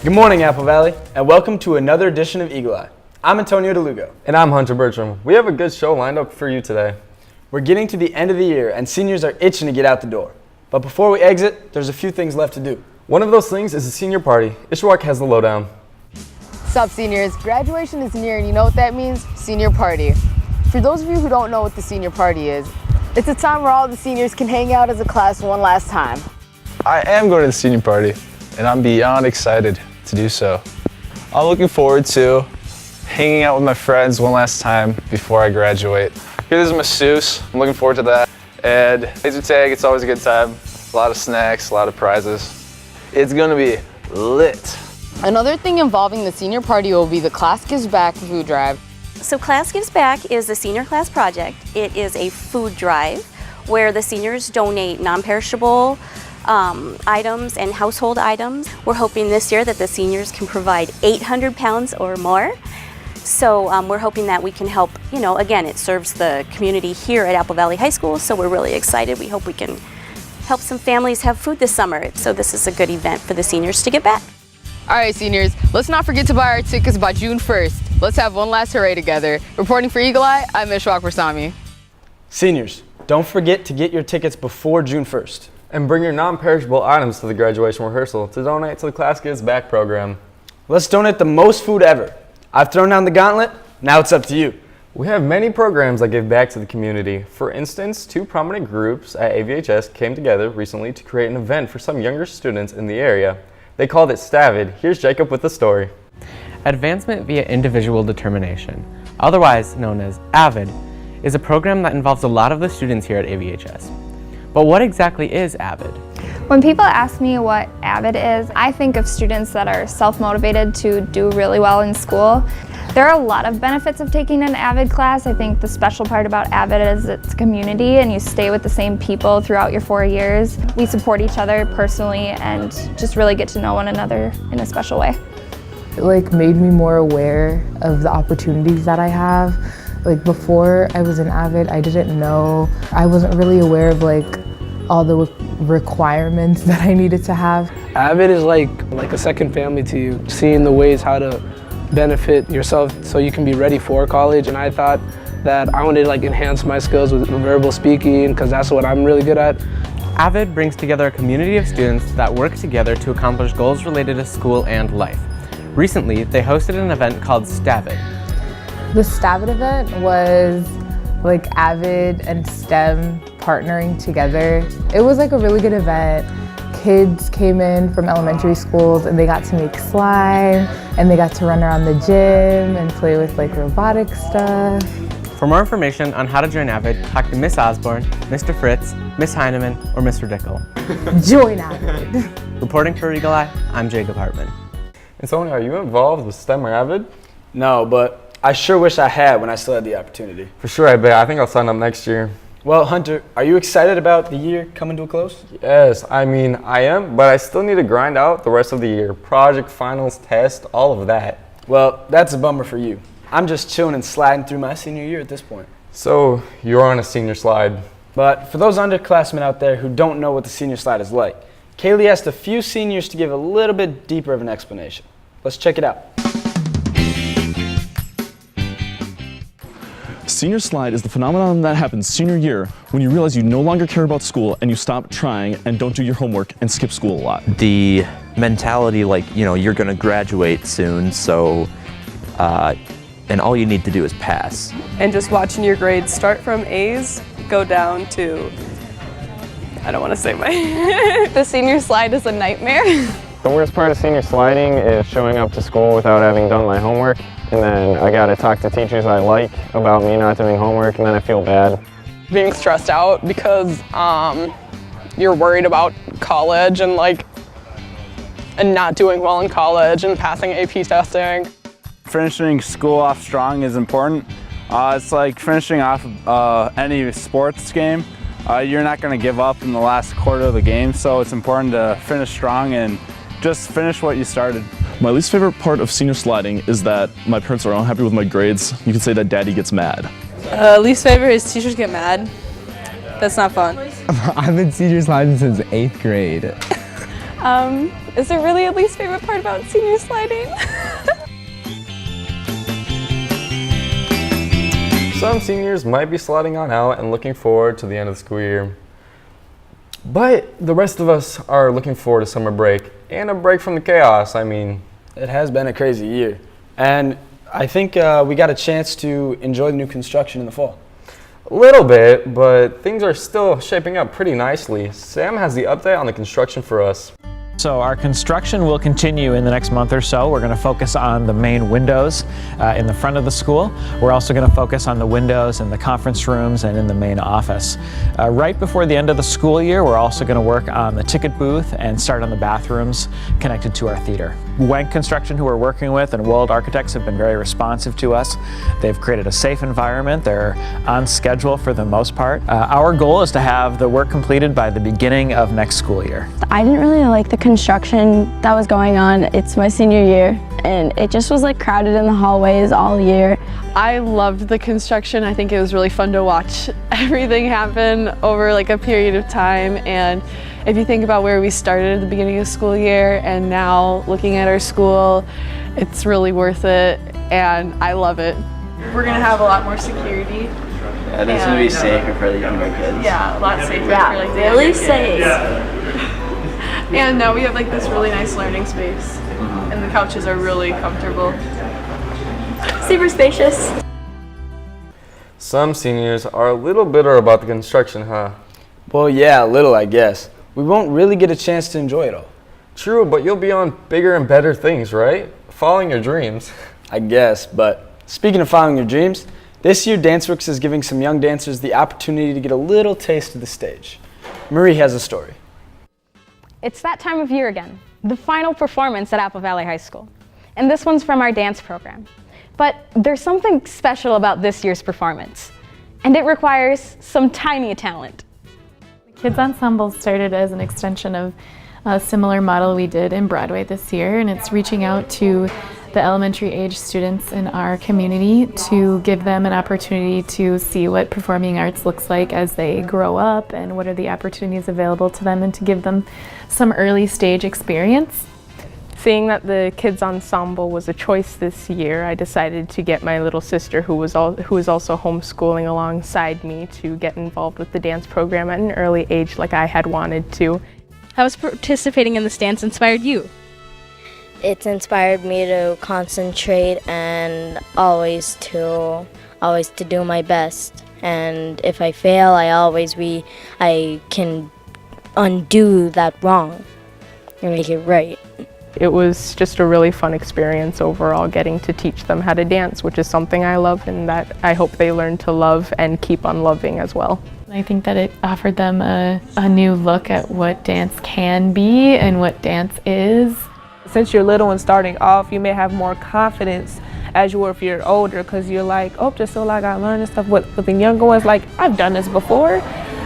Good morning, Apple Valley, and welcome to another edition of EaglEye. I'm Antonio DeLugo. And I'm Hunter Bertram. We have a good show lined up for you today. We're getting to the end of the year, and seniors are itching to get out the door. But before we exit, there's a few things left to do. One of those things is the senior party. Ishwak has the lowdown. Sup, seniors? Graduation is near, and you know what that means? Senior party. For those of you who don't know what the senior party is, it's a time where all the seniors can hang out as a class one last time. I am going to the senior party, and I'm beyond excited to do so. I'm looking forward to hanging out with my friends one last time before I graduate. Here, this is masseuse. I'm looking forward to that. And laser tag, it's always a good time. A lot of snacks, a lot of prizes. It's gonna be lit. Another thing involving the senior party will be the Class Gives Back food drive. So Class Gives Back is the senior class project. It is a food drive where the seniors donate non-perishable items and household items. We're hoping this year that the seniors can provide 800 pounds or more. So we're hoping that we can help, again, it serves the community here at Apple Valley High School, so we're really excited. We hope we can help some families have food this summer. So this is a good event for the seniors to get back. All right, seniors, let's not forget to buy our tickets by June 1st. Let's have one last hooray together. Reporting for EaglEye, I'm Ishwak Rasami. Seniors, don't forget to get your tickets before June 1st. And bring your non-perishable items to the graduation rehearsal to donate to the Class Gives Back program. Let's donate the most food ever. I've thrown down the gauntlet, now it's up to you. We have many programs that give back to the community. For instance, two prominent groups at AVHS came together recently to create an event for some younger students in the area. They called it Avid. Here's Jacob with the story. Advancement via Individual Determination, otherwise known as Avid, is a program that involves a lot of the students here at AVHS. But what exactly is Avid? When people ask me what Avid is, I think of students that are self-motivated to do really well in school. There are a lot of benefits of taking an Avid class. I think the special part about Avid is it's community and you stay with the same people throughout your 4 years. We support each other personally and just really get to know one another in a special way. It made me more aware of the opportunities that I have. Before I was in Avid, I didn't know, I wasn't really aware of all the requirements that I needed to have. Avid is like a second family to you, seeing the ways how to benefit yourself so you can be ready for college. And I thought that I wanted to enhance my skills with verbal speaking because that's what I'm really good at. Avid brings together a community of students that work together to accomplish goals related to school and life. Recently, they hosted an event called Stavid. The Stavid event was Avid and STEM partnering together. It was a really good event. Kids came in from elementary schools and they got to make slime and they got to run around the gym and play with robotic stuff. For more information on how to join Avid, talk to Miss Osborne, Mr. Fritz, Miss Heineman, or Mr. Dickel. Join Avid. Reporting for EaglEye, I'm Jacob Hartman. And Tony, are you involved with STEM or Avid? No, but I sure wish I had when I still had the opportunity. For sure, I bet. I think I'll sign up next year. Well, Hunter, are you excited about the year coming to a close? Yes, I am, but I still need to grind out the rest of the year. Project, finals, test, all of that. Well, that's a bummer for you. I'm just chilling and sliding through my senior year at this point. So, you're on a senior slide. But for those underclassmen out there who don't know what the senior slide is like, Kaylee asked a few seniors to give a little bit deeper of an explanation. Let's check it out. Senior slide is the phenomenon that happens senior year when you realize you no longer care about school and you stop trying and don't do your homework and skip school a lot. The mentality you're going to graduate soon, so and all you need to do is pass. And just watching your grades start from A's, go down to, I don't want to say my... The senior slide is a nightmare. The worst part of senior sliding is showing up to school without having done my homework. And then I gotta talk to teachers I like about me not doing homework, and then I feel bad. Being stressed out because you're worried about college and not doing well in college and passing AP testing. Finishing school off strong is important. It's like finishing off any sports game. You're not gonna give up in the last quarter of the game, so it's important to finish strong and just finish what you started. My least favorite part of senior sliding is that my parents are unhappy with my grades. You could say that daddy gets mad. Least favorite is teachers get mad. That's not fun. I've been senior sliding since 8th grade. Is there really a least favorite part about senior sliding? Some seniors might be sliding on out and looking forward to the end of the school year. But the rest of us are looking forward to summer break and a break from the chaos. I mean, it has been a crazy year. And I think we got a chance to enjoy the new construction in the fall. A little bit, but things are still shaping up pretty nicely. Sam has the update on the construction for us. So our construction will continue in the next month or so. We're going to focus on the main windows in the front of the school. We're also going to focus on the windows in the conference rooms and in the main office. Right before the end of the school year, we're also going to work on the ticket booth and start on the bathrooms connected to our theater. Wenk Construction, who we're working with, and World Architects have been very responsive to us. They've created a safe environment. They're on schedule for the most part. Our goal is to have the work completed by the beginning of next school year. I didn't really like the construction that was going on. It's my senior year and it just was like crowded in the hallways all year. I loved the construction. I think it was really fun to watch everything happen over like a period of time. And if you think about where we started at the beginning of school year and now looking at our school, it's really worth it and I love it. We're gonna have a lot more security. Yeah, it's gonna be safer for the younger kids. Yeah, a lot safer for like the really younger safe. kids. And now we have like this really nice learning space and the couches are really comfortable. Super spacious. Some seniors are a little bitter about the construction, huh? Well, yeah, a little, I guess. We won't really get a chance to enjoy it all. True, but you'll be on bigger and better things, right? Following your dreams. I guess, but speaking of following your dreams, this year DanceWorks is giving some young dancers the opportunity to get a little taste of the stage. Marie has a story. It's that time of year again, the final performance at Apple Valley High School. And this one's from our dance program. But there's something special about this year's performance, and it requires some tiny talent. The Kids Ensemble started as an extension of a similar model we did in Broadway this year, and it's reaching out to the elementary age students in our community to give them an opportunity to see what performing arts looks like as they grow up and what are the opportunities available to them, and to give them some early stage experience. Seeing that the Kids Ensemble was a choice this year, I decided to get my little sister, who is also homeschooling alongside me, to get involved with the dance program at an early age like I had wanted to. How has participating in this dance inspired you? It's inspired me to concentrate and always to do my best. And if I fail, I can undo that wrong and make it right. It was just a really fun experience overall, getting to teach them how to dance, which is something I love and that I hope they learn to love and keep on loving as well. I think that it offered them a new look at what dance can be and what dance is. Since you're little and starting off, you may have more confidence as you were if you're older, because you're like, oh, just so like I learned this stuff. With the younger ones, like, I've done this before,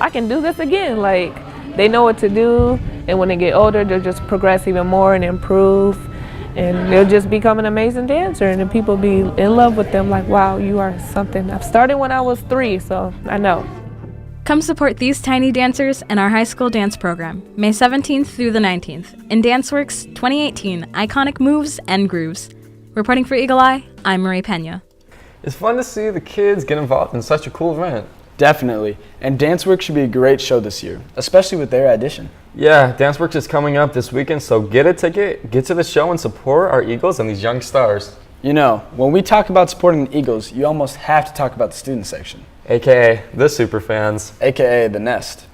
I can do this again. Like, they know what to do, and when they get older, they'll just progress even more and improve, and they'll just become an amazing dancer, and then people be in love with them, like, wow, you are something. I've started when I was 3, so I know. Come support these tiny dancers in our high school dance program, May 17th through the 19th, in DanceWorks 2018 Iconic Moves and Grooves. Reporting for EaglEye, I'm Marie Pena. It's fun to see the kids get involved in such a cool event. Definitely, and DanceWorks should be a great show this year, especially with their addition. Yeah, DanceWorks is coming up this weekend, so get a ticket, get to the show, and support our Eagles and these young stars. You know, when we talk about supporting the Eagles, you almost have to talk about the student section. AKA the Superfans. AKA the Nest.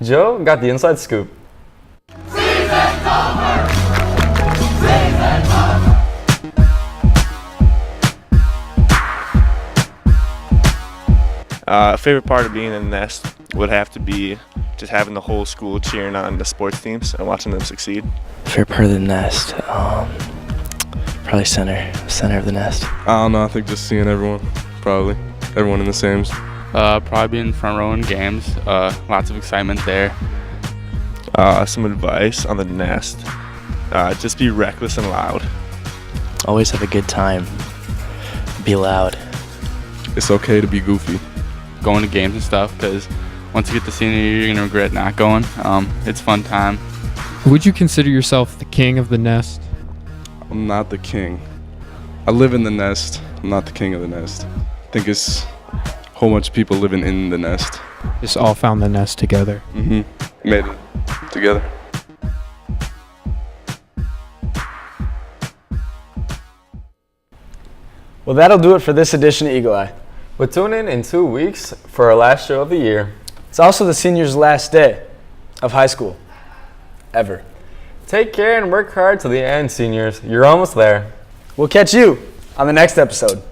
Joe got the inside scoop. Favorite part of being in the Nest would have to be just having the whole school cheering on the sports teams and watching them succeed. Favorite part of the Nest, probably center of the Nest. I don't know, I think just seeing everyone, probably. Everyone in the same. Probably being front row in games, lots of excitement there. Some advice on the Nest, just be reckless and loud. Always have a good time, be loud. It's okay to be goofy. Going to games and stuff, because once you get to senior year, you're going to regret not going. It's a fun time. Would you consider yourself the king of the nest? I'm not the king. I live in the nest. I'm not the king of the nest. I think it's a whole bunch of people living in the nest. Just all found the nest together. Made it together. Well, that'll do it for this edition of EaglEye. But tune in 2 weeks for our last show of the year. It's also the seniors' last day of high school, ever. Take care and work hard to the end, seniors. You're almost there. We'll catch you on the next episode.